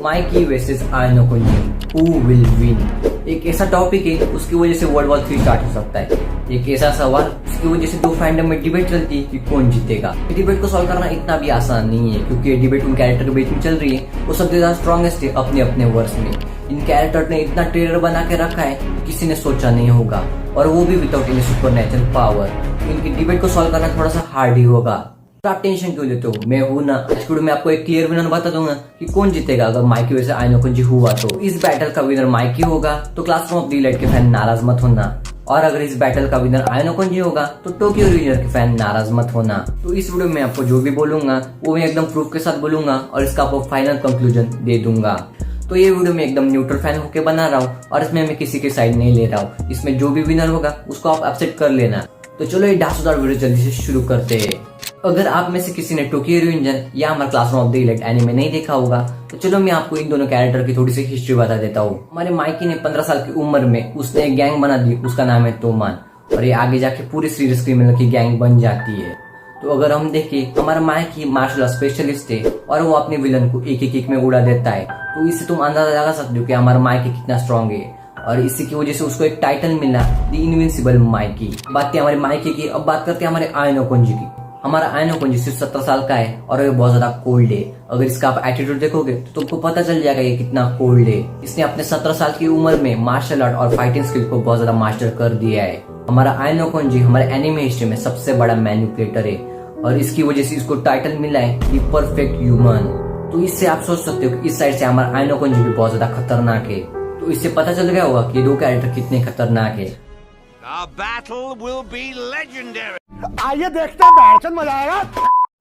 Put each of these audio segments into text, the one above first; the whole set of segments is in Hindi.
माइकी वर्सेस आयनो कुंजी, हु विल विन। एक ऐसा टॉपिक है उसकी वजह से वर्ल्ड वॉर 3 स्टार्ट हो सकता है। एक ऐसा सवाल उसकी वजह से दो फैंडम में डिबेट चलती है कि कौन जीतेगा। ये डिबेट को सॉल्व करना इतना भी आसान नहीं है, क्योंकि ये डिबेट उन कैरेक्टर के बीच में चल रही है। वो सबसे ज्यादा स्ट्रॉन्गेस्ट है अपने अपने वर्ष में। इन कैरेक्टर ने इतना ट्रेलर बना के रखा है कि किसी ने सोचा नहीं होगा, और वो भी विदाउट एनी सुपरनैचुरल पावर। इनकी डिबेट को सॉल्व करना थोड़ा सा हार्ड ही होगा। तो आप टेंशन क्यों लेते हो, मैं हूं ना। इस वीडियो में आपको एक क्लियर विनर बता दूंगा कि कौन जीतेगा अगर माइकी वैसे आयनो कुंजी हुआ तो। इस बैटल का विनर माइकी होगा तो क्लासरूम ऑफ द इलाइट के फैन नाराज मत होना, और अगर इस बैटल का विनर आयनो कुंजी होगा तो टोक्यो रिवेंजर के फैन नाराज मत होना। तो इस वीडियो में आपको जो भी बोलूंगा वो मैं एकदम प्रूफ के साथ बोलूंगा, और इसका आपको फाइनल कंक्लूजन दे दूंगा। तो ये वीडियो में एकदम न्यूट्रल फैन होकर बना रहा हूँ, और इसमें मैं किसी के साइड नहीं ले रहा हूँ। इसमें जो भी विनर होगा उसको आप एक्सेप्ट कर लेना। तो चलो ये डांसदार वीडियो जल्दी से शुरू करते हैं। अगर आप में से किसी ने टोक्यो रिवेंजर या हमारा classroom of the elite anime नहीं देखा होगा तो चलो मैं आपको इन दोनों कैरेक्टर की थोड़ी सी हिस्ट्री बता देता हूँ। हमारे माइकी ने 15 साल की उम्र में उसने एक गैंग बना दी, उसका नाम है तोमान, और ये आगे जाके पूरी सीरियस क्रिमिनल की गैंग बन जाती है। तो अगर हम देखें, हमारा माइकी मार्शल आर्ट स्पेशलिस्ट है और वो अपने विलन को एक एक में उड़ा देता है। तो इससे तुम अंदाजा लगा सकते हो कि हमारा माइकी कितना स्ट्रॉन्ग है, और इसी की वजह से उसको एक टाइटल मिला, द इनविंसिबल माइकी। बात थी हमारे माइकी की। अब बात करते हैं हमारे आयनो कुंजी की। हमारा आयनो कुंजी सिर्फ 17 साल का है और ये बहुत ज्यादा कोल्ड है। अगर इसका आप एटीट्यूड देखोगे तो तुमको पता चल जाएगा ये कितना कोल्ड है। इसने अपने 17 साल की उम्र में मार्शल आर्ट और फाइटिंग स्किल को बहुत ज्यादा मास्टर कर दिया है। हमारा आयनो कुंजी हमारे एनिमे हिस्ट्री में सबसे बड़ा मैनिपुलेटर है, और इसकी वजह से इसको टाइटल मिला है द परफेक्ट ह्यूमन। तो इससे आप सोच सकते हो कि इस साइड से हमारा आयनो कुंजी भी बहुत ज्यादा खतरनाक है। तो इससे पता चल गया होगा कि दो कैरेक्टर कितने खतरनाक है। The battle will be legendary. आइए देखते हैं, बैठन मजा आएगा।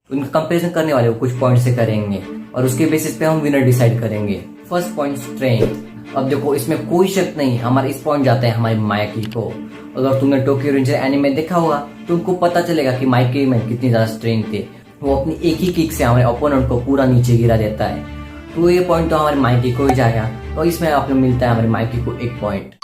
उनका कंपैरिजन करने वाले वो कुछ पॉइंट से करेंगे, और उसके बेसिस पे हम विनर डिसाइड करेंगे। First point, strength. अब देखो, इसमें कोई शक नहीं, हमारा इस पॉइंट जाता है हमारे माइकी को। अगर तुमने टोक्यो रिवेंजर एनीमे देखा होगा तो तुमको पता चलेगा कि माइकी में कितनी ज्यादा स्ट्रेंथ है। वो अपनी एक ही किक से हमारे ओपोनेंट को पूरा नीचे गिरा देता है। तो ये पॉइंट तो हमारे माइकी को ही जाएगा, तो इसमें आपको मिलता है हमारे माइकी को 1 पॉइंट।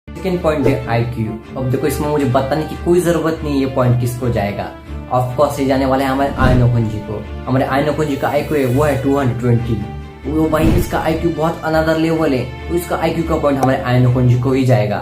सेकेंड पॉइंट है आईक्यू। अब देखो, इसमें मुझे बताने की कोई जरूरत नहीं ये पॉइंट किसको जाएगा। ऑफ कोर्स ये जाने वाला है हमारे आयनो कुंजी को। हमारे आयनो कुंजी का आईक्यू है वो है 220। वो भाई, इसका आईक्यू बहुत अनदर लेवल है, तो इसका आईक्यू का पॉइंट हमारे आयनो कुंजी को ही जाएगा।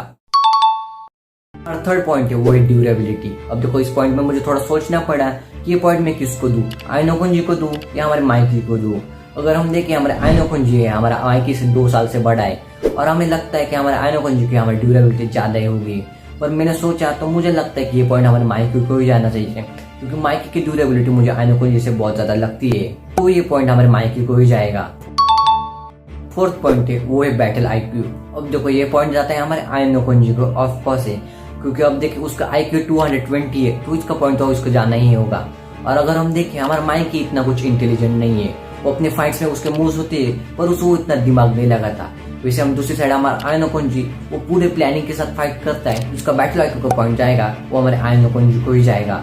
और थर्ड पॉइंट है वो है ड्यूरेबिलिटी। अब देखो, इस पॉइंट में मुझे थोड़ा सोचना पड़ा कि ये पॉइंट मैं किसको दूं, आयनो कुंजी को दूं या हमारे माइकी को दूं। अगर हम देखें, हमारे आयनो कुंजी है हमारा माइकी से 2 साल से बड़ा है, और हमें लगता है कि हमारे आयनो कुंजी की हमारी ड्यूरेबिलिटी ज्यादा ही होगी। पर मैंने सोचा तो मुझे लगता है कि ये पॉइंट हमारे माइकी को ही जाना चाहिए, क्योंकि माइकी की ड्यूरेबिलिटी मुझे आयनो कुंजी से बहुत ज्यादा लगती है, तो ये पॉइंट हमारे माइकी को ही जाएगा। फोर्थ पॉइंट है वो है बैटल आईक्यू। अब देखो, ये पॉइंट जाता है हमारे आयनो कुंजी को, ऑफ कोर्स है, क्योंकि अब देखिए उसका आईक्यू 220 है, तो इसका पॉइंट तो उसको जाना ही होगा। और अगर हम देखें, हमारा माइकी इतना कुछ इंटेलिजेंट नहीं है। वो अपने फाइट्स में उसके मूव्स होते हैं, पर उसको इतना दिमाग नहीं लगाता। वैसे हम दूसरी साइड हमारा आयनो कुंजी वो पूरे प्लानिंग के साथ फाइट करता है, उसका बैटल आईक्यू का पॉइंट जाएगा वो हमारे आयनो कुंजी को ही जाएगा।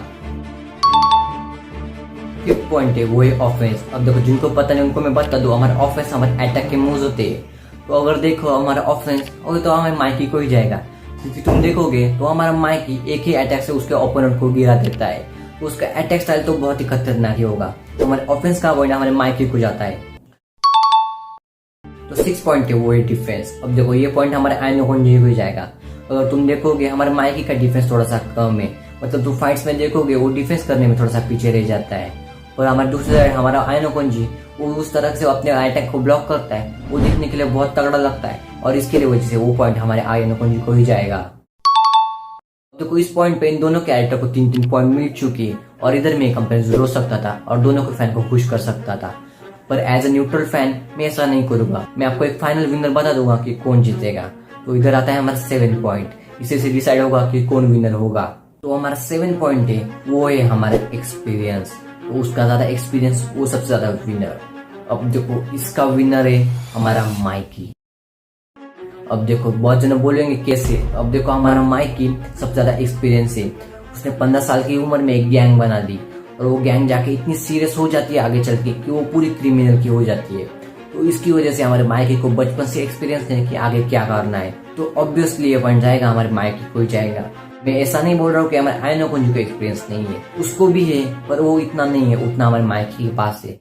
फिफ्थ पॉइंट है वो है ऑफेंस। अब देखो, जिनको पता नहीं उनको मैं बता दूं, हमारे ऑफेंस हमारे अटैक के मूव्स होते हैं। तो अगर देखो हमारा ऑफेंस, और तो हमारे माइकी को ही जाएगा, क्योंकि तुम देखोगे तो हमारा माइकी एक ही अटैक से उसके ओपोनेंट को गिरा देता है। तो उसका अटैक स्टाइल तो बहुत ही खतरनाक ही होगा, तो हमारे ऑफेंस का पॉइंट हमारे माइकी को जाता है। तो 6 पॉइंट है वो है डिफेंस। अब देखो, ये पॉइंट हमारे आयनो कुंजी को ही जाएगा। अगर तुम देखोगे, हमारे माइकी का डिफेंस थोड़ा सा कम है, मतलब तुम फाइट्स में देखोगे वो डिफेंस करने में थोड़ा सा पीछे रह जाता है। और हमारे दूसरी साइड हमारा आयनो कुंजी वो उस तरह से अपने अटैक को ब्लॉक करता है, वो देखने के लिए बहुत तगड़ा लगता है, और इसके लिए वजह से वो पॉइंट हमारे आयनो कुंजी को ही जाएगा। तो इस पॉइंट पे इन दोनों कैरेक्टर को 3-3 पॉइंट मिल चुके हैं, और इधर में कंपेरिजन रोक सकता था और दोनों के फैन को खुश कर सकता था। पर एज ए न्यूट्रल फैन मैं ऐसा नहीं करूंगा। मैं आपको एक फाइनल विनर बता दूंगा कि कौन जीतेगा। तो इधर आता है हमारा 7 पॉइंट। इसे से डिसाइड होगा कि कौन विनर होगा। तो हमारा 7 पॉइंट है वो है हमारा एक्सपीरियंस। तो उसका ज्यादा एक्सपीरियंस वो सबसे ज्यादा विनर। अब देखो, इसका विनर है हमारा माइकी। अब देखो, बहुत जन बोलेंगे कैसे। अब देखो, हमारा माइकी सबसे ज्यादा एक्सपीरियंस है। उसने 15 साल की उम्र में एक गैंग बना दी, और वो गैंग जाके इतनी सीरियस हो जाती है आगे चल के कि वो पूरी क्रिमिनल की हो जाती है। तो इसकी वजह से हमारे माइकी को बचपन से एक्सपीरियंस है कि आगे क्या करना है। तो ऑब्वियसली ये बन जाएगा हमारे माइकी को ही जाएगा। मैं ऐसा नहीं बोल रहा हूँ कि हमारे आयनो कुंजी को एक्सपीरियंस नहीं है, उसको भी है, पर वो इतना नहीं है उतना हमारे माइकी के पास है।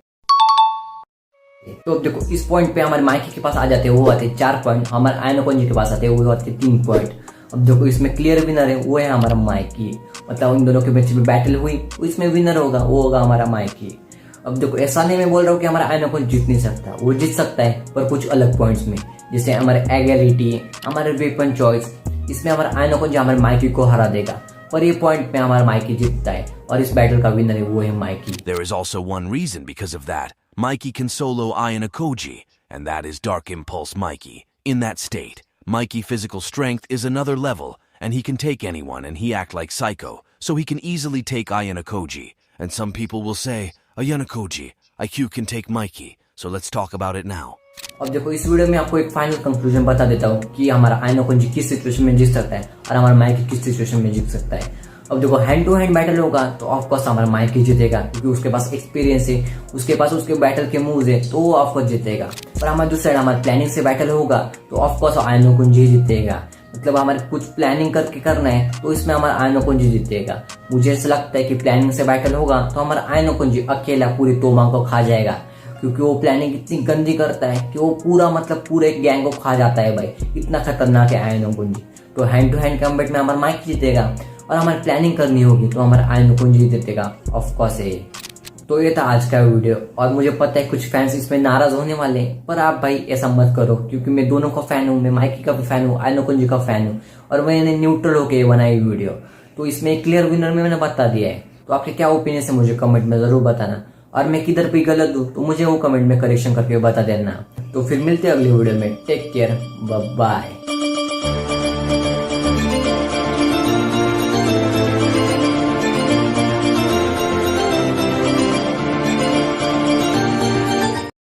तो अब देखो इस पॉइंट पे हमारे माइकी के पास आ जाते हैं, वो आते 4 पॉइंट, हमारे आयनो कोंजी के पास आते हैं, वो आते 3 पॉइंट। अब देखो इसमें क्लियर विनर है, वो है हमारा माइकी। मतलब उन दोनों के बीच में बैटल हुई, इसमें विनर होगा वो होगा हमारा माइकी। अब देखो ऐसा नहीं मैं बोल रहा हूँ कि हमारा आयनो कोंजी जीत नहीं सकता, वो जीत सकता है पर कुछ अलग पॉइंट्स में, जैसे हमारे एगलिटी, हमारे वेपन चॉइस, इसमें हमारा आयनो कोंजी हमारे माइकी को हरा देगा। पर ये पॉइंट पे हमारा माइकी जीतता है और इस बैटल का विनर है वो है Mikey. There is also one reason because of that. Mikey can solo Ayanokoji, and that is Dark Impulse Mikey. In that state, Mikey physical strength is another level, and he can take anyone and he act like Psycho, so he can easily take Ayanokoji. And some people will say, Ayanokoji, IQ can take Mikey, so let's talk about it now. अब देखो इस वीडियो में आपको एक फाइनल कंक्लूजन बता देता हूँ कि हमारा आयनो कोंजी किस सिचुएशन में जीत सकता है और हमारा माइकी किस सिचुएशन में जीत सकता है। अब देखो हैंड टू हैंड बैटल होगा तो ऑफकोर्स हमारा माइकी जीतेगा, क्योंकि उसके पास एक्सपीरियंस है, उसके पास उसके बैटल के मूव्स है, तो वो ऑफकोर्स जीतेगा। पर हमारे दूसरी साइड हमारे प्लानिंग से बैटल होगा तो ऑफकोर्स आयनो कोंजी जीतेगा। मतलब हमारे कुछ प्लानिंग करके करना है तो इसमें हमारा आयनो कोंजी जीतेगा। मुझे ऐसा लगता है कि प्लानिंग से बैटल होगा तो हमारा आयनो कोंजी अकेला पूरी तोमा को खा जाएगा, क्योंकि वो प्लानिंग इतनी गंदी करता है कि वो पूरा मतलब पूरे एक गैंग को खा जाता है भाई, इतना खतरनाक है आयनो कोंजी। तो हैंड टू हैंड कॉम्बैट में हमारा माइकी जीतेगा और हमारी प्लानिंग करनी होगी तो हमारा आयनो कोंजी जीतेगा ऑफकोर्स है। तो ये था आज का वीडियो और मुझे पता है कुछ फैंस इसमें नाराज होने वाले हैं, पर आप भाई ऐसा मत करो, क्योंकि मैं दोनों का फैन हूँ, मैं माइकी का भी फैन हूँ, आयनो कोंजी का फैन हूँ और मैंने न्यूट्रल होकर बनाई वीडियो। तो इसमें क्लियर विनर में मैंने बता दिया है। तो आपके क्या ओपिनियन है मुझे कमेंट में जरूर बताना, और मैं किधर भी गलत हूँ तो मुझे वो कमेंट में करेक्शन करके बता देना। तो फिर मिलते हैं अगली वीडियो में, टेक केयर, बाय बाय।